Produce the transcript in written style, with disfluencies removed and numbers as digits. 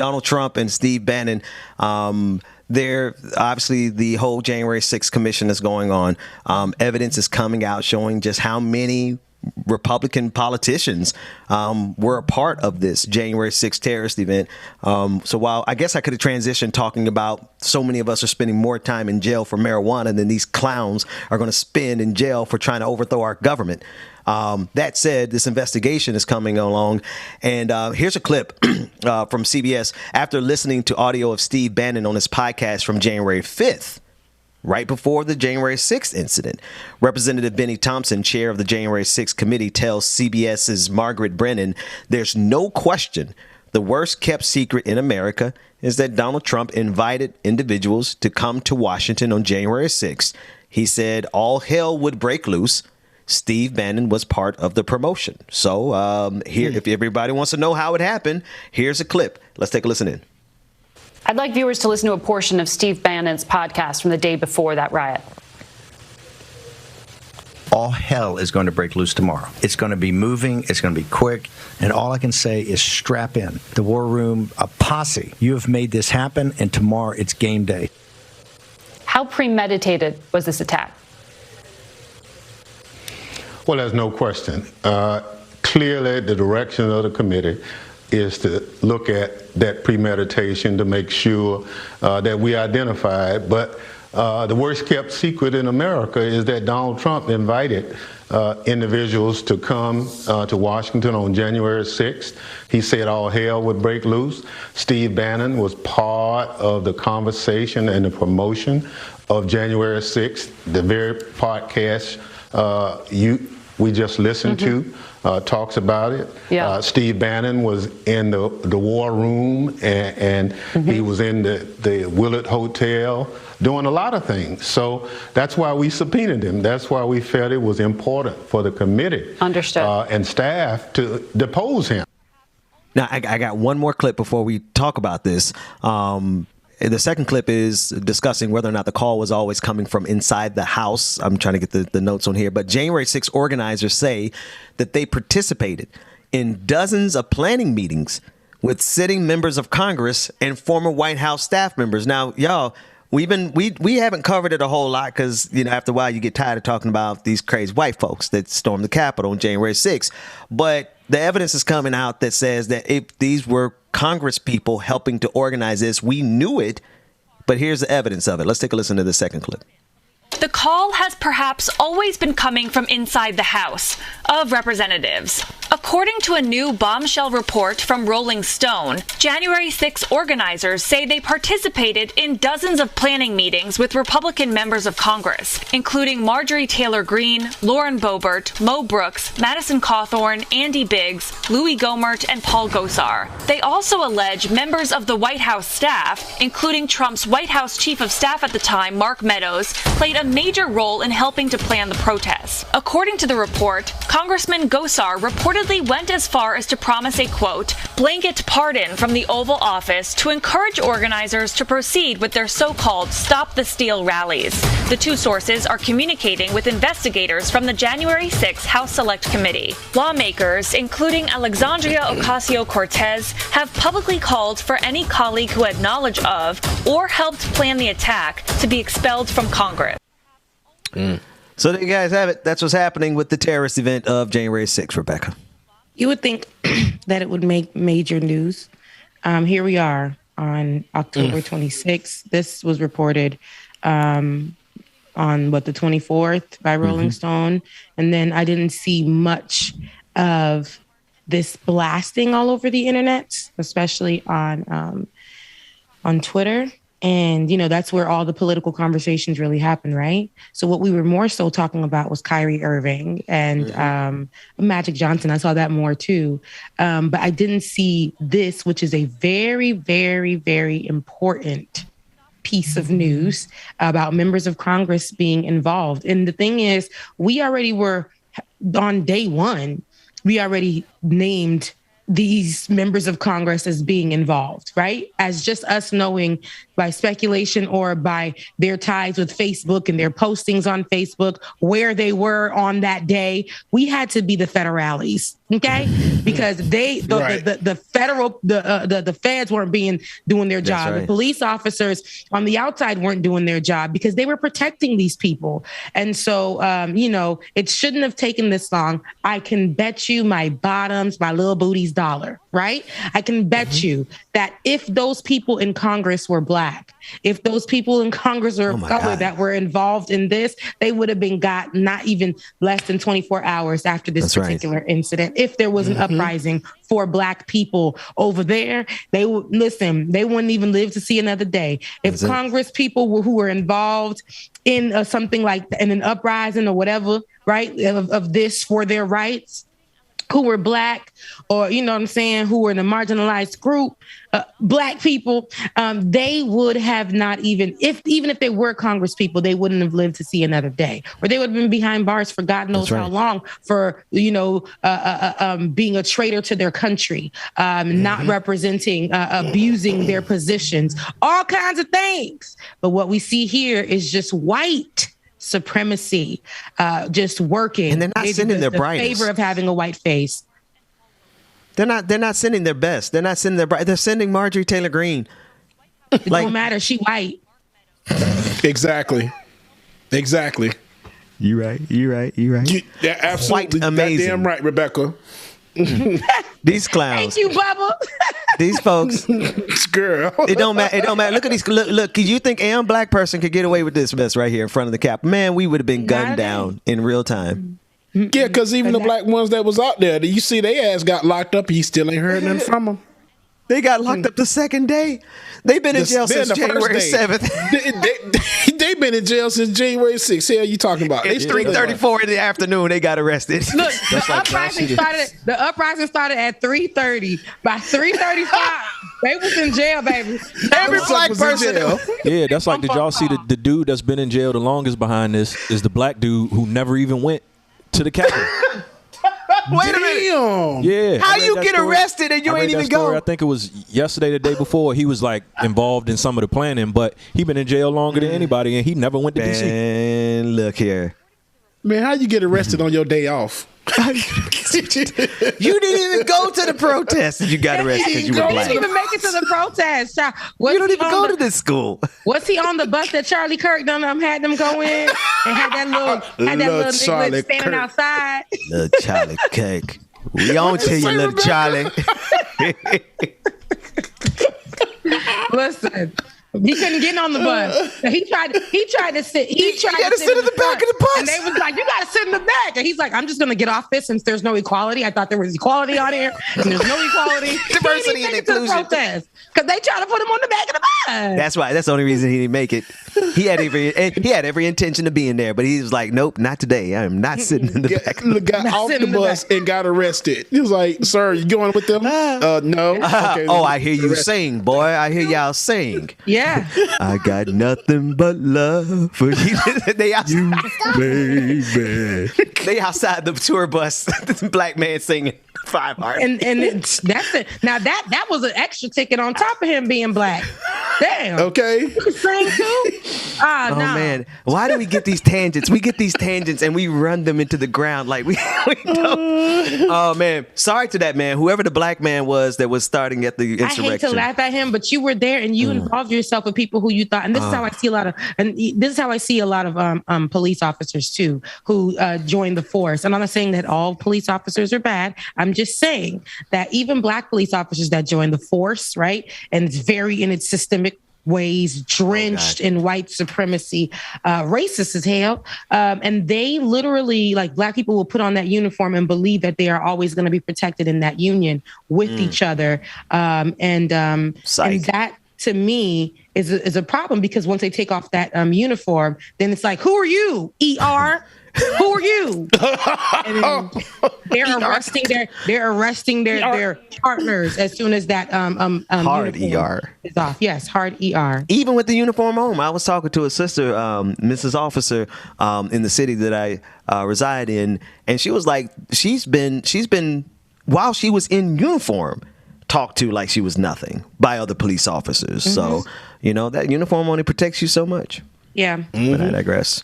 Donald Trump and Steve Bannon. There, obviously, the whole January 6th commission is going on. Evidence is coming out showing just how many Republican politicians were a part of this January 6th terrorist event. So while I guess I could have transitioned talking about so many of us are spending more time in jail for marijuana than these clowns are going to spend in jail for trying to overthrow our government. That said, this investigation is coming along. And here's a clip from CBS after listening to audio of Steve Bannon on his podcast from January 5th. Right before the January 6th incident. Representative Benny Thompson, chair of the January 6th committee, tells CBS's Margaret Brennan, there's no question the worst kept secret in America is that Donald Trump invited individuals to come to Washington on January 6th. He said all hell would break loose. Steve Bannon was part of the promotion. So here, if everybody wants to know how it happened, here's a clip. Let's take a listen in. I'd like viewers to listen to a portion of Steve Bannon's podcast from the day before that riot. All hell is going to break loose tomorrow. It's going to be moving. It's going to be quick. And all I can say is strap in. The War Room, a posse. You have made this happen, and tomorrow it's game day. How premeditated was this attack? Well, there's no question. Clearly, the direction of the committee is to look at that premeditation to make sure that we identify it. But the worst kept secret in America is that Donald Trump invited individuals to come to Washington on January 6th. He said all hell would break loose. Steve Bannon was part of the conversation and the promotion of January 6th, the very podcast we just listened to. Talks about it. Yeah. Steve Bannon was in the War Room, and he was in the Willard Hotel doing a lot of things. So that's why we subpoenaed him. That's why we felt it was important for the committee and staff to depose him. Now, I got one more clip before we talk about this. The second clip is discussing whether or not the call was always coming from inside the House. I'm trying to get the notes on here. But January 6th organizers say that they participated in dozens of planning meetings with sitting members of Congress and former White House staff members. Now, y'all, we haven't covered it a whole lot because, after a while you get tired of talking about these crazy white folks that stormed the Capitol on January 6th. But the evidence is coming out that says that if these were Congress people helping to organize this, we knew it, but here's the evidence of it. Let's take a listen to the second clip. The call has perhaps always been coming from inside the House of Representatives. According to a new bombshell report from Rolling Stone, January 6 organizers say they participated in dozens of planning meetings with Republican members of Congress, including Marjorie Taylor Greene, Lauren Boebert, Mo Brooks, Madison Cawthorn, Andy Biggs, Louis Gohmert, and Paul Gosar. They also allege members of the White House staff, including Trump's White House chief of staff at the time, Mark Meadows, played a major role in helping to plan the protests. According to the report, Congressman Gosar reportedly went as far as to promise a, quote, blanket pardon from the Oval Office to encourage organizers to proceed with their so-called Stop the Steal rallies. The two sources are communicating with investigators from the January 6 House Select Committee. Lawmakers, including Alexandria Ocasio-Cortez, have publicly called for any colleague who had knowledge of or helped plan the attack to be expelled from Congress. So there you guys have it. That's what's happening with the terrorist event of January 6th, Rebecca. You would think that it would make major news. Here we are on October 26th. This was reported on the 24th by Rolling Stone. And then I didn't see much of this blasting all over the internet, especially on Twitter. And, that's where all the political conversations really happen, right? So what we were more so talking about was Kyrie Irving and Magic Johnson. I saw that more, too. But I didn't see this, which is a very, very, very important piece of news about members of Congress being involved. And the thing is, we already were on day one. We already named these members of Congress as being involved, right? As just us knowing by speculation or by their ties with Facebook and their postings on Facebook, where they were on that day. We had to be the federales. Okay, because the federal the feds weren't doing their job. right. The police officers on the outside weren't doing their job because they were protecting these people. And so, it shouldn't have taken this long. I can bet you my bottoms, my little booty's dollar, right? I can bet you that if those people in Congress were Black, if those people in Congress were of color that were involved in this, they would have been got not even less than 24 hours after this particular incident. If there was an uprising for Black people over there, they wouldn't even live to see another day. If Congress people who were involved in something like in an uprising or whatever, right, of this for their rights, who were Black or, who were in a marginalized group, Black people, they would have not even if they were Congress people, they wouldn't have lived to see another day, or they would have been behind bars for God knows how long for, being a traitor to their country, not representing, abusing their positions, all kinds of things. But what we see here is just white supremacy, just working, and they're not sending their brightest. Favor of having a white face. They're not sending their best. They're not sending their bright. They're sending Marjorie Taylor Greene. It don't matter. She white. Exactly. You right. Yeah, absolutely. Quite amazing. Goddamn right, Rebecca. These clowns. Thank you, Bubba. These folks. Girl. It don't matter. Look at these. Look. You think a Black person could get away with this mess right here in front of the Cap? Man, we would have been gunned down in real time. Yeah, because even the Black ones that was out there, you see they ass got locked up. He still ain't heard nothing from them. They got locked up the second day. They've been in jail since January 7th. They've been in jail since January 6th. Hell, you talking about? It's 3:34 in the afternoon. They got arrested. Look, the uprising started at 3:30. By 3:35, they was in jail, baby. Every Black person. Yeah, that's like, did y'all see the dude that's been in jail the longest behind this is the Black dude who never even went to the Capitol. Wait a minute. Yeah. How you get arrested and you ain't even go? I think it was yesterday, the day before. He was like involved in some of the planning, but he been in jail longer than anybody, and he never went to DC. And look here. Man, how you get arrested on your day off? You didn't even go to the protest. You got arrested because you were Black. You didn't even make it to the protest. You don't even go to this school. Was he on the bus that Charlie Kirk had them go in and had that little nigga standing outside? Little Charlie Kirk. We on to you, little Charlie. Listen. He couldn't get on the bus. He tried to sit. He tried to sit in the back of the bus. And they was like, "You got to sit in the back." And he's like, "I'm just going to get off this since there's no equality. I thought there was equality on here, and there's no equality, diversity, and inclusion." Because they tried to put him on the back of the bus. That's why. That's the only reason he didn't make it. He had every intention of being there, but he was like, "Nope, not today. I am not sitting in the back." Got off the bus and got arrested. He was like, "Sir, you going with them?" No. Okay, I hear you sing, boy. I hear y'all sing. Yeah. I got nothing but love for you. They outside. Baby. They outside the tour bus. This Black man singing 5 Hearts. And that's it. Now that was an extra ticket on top of him being Black. Damn. Okay. You can sing too? Oh man, why do we get these tangents? We get these tangents and we run them into the ground like we don't. Oh man, sorry to that man, whoever the Black man was that was starting at the insurrection. I hate to laugh at him, but you were there and you involved yourself with people who you thought, and this is how I see a lot of police officers too who joined the force. And I'm not saying that all police officers are bad. I'm just saying that even Black police officers that joined the force, right, and it's very in its systemic ways, drenched in white supremacy, racist as hell. And they literally, like, Black people will put on that uniform and believe that they are always going to be protected in that union with each other. And that, to me, is a problem, because once they take off that uniform, then it's like, who are you, ER? Who are you? And they're arresting their partners as soon as that hard ER is off. Yes, hard ER. Even with the uniform on, I was talking to a sister, Mrs. Officer, in the city that I reside in, and she was like, she's been while she was in uniform, talked to like she was nothing by other police officers. So that uniform only protects you so much. Yeah. But I digress.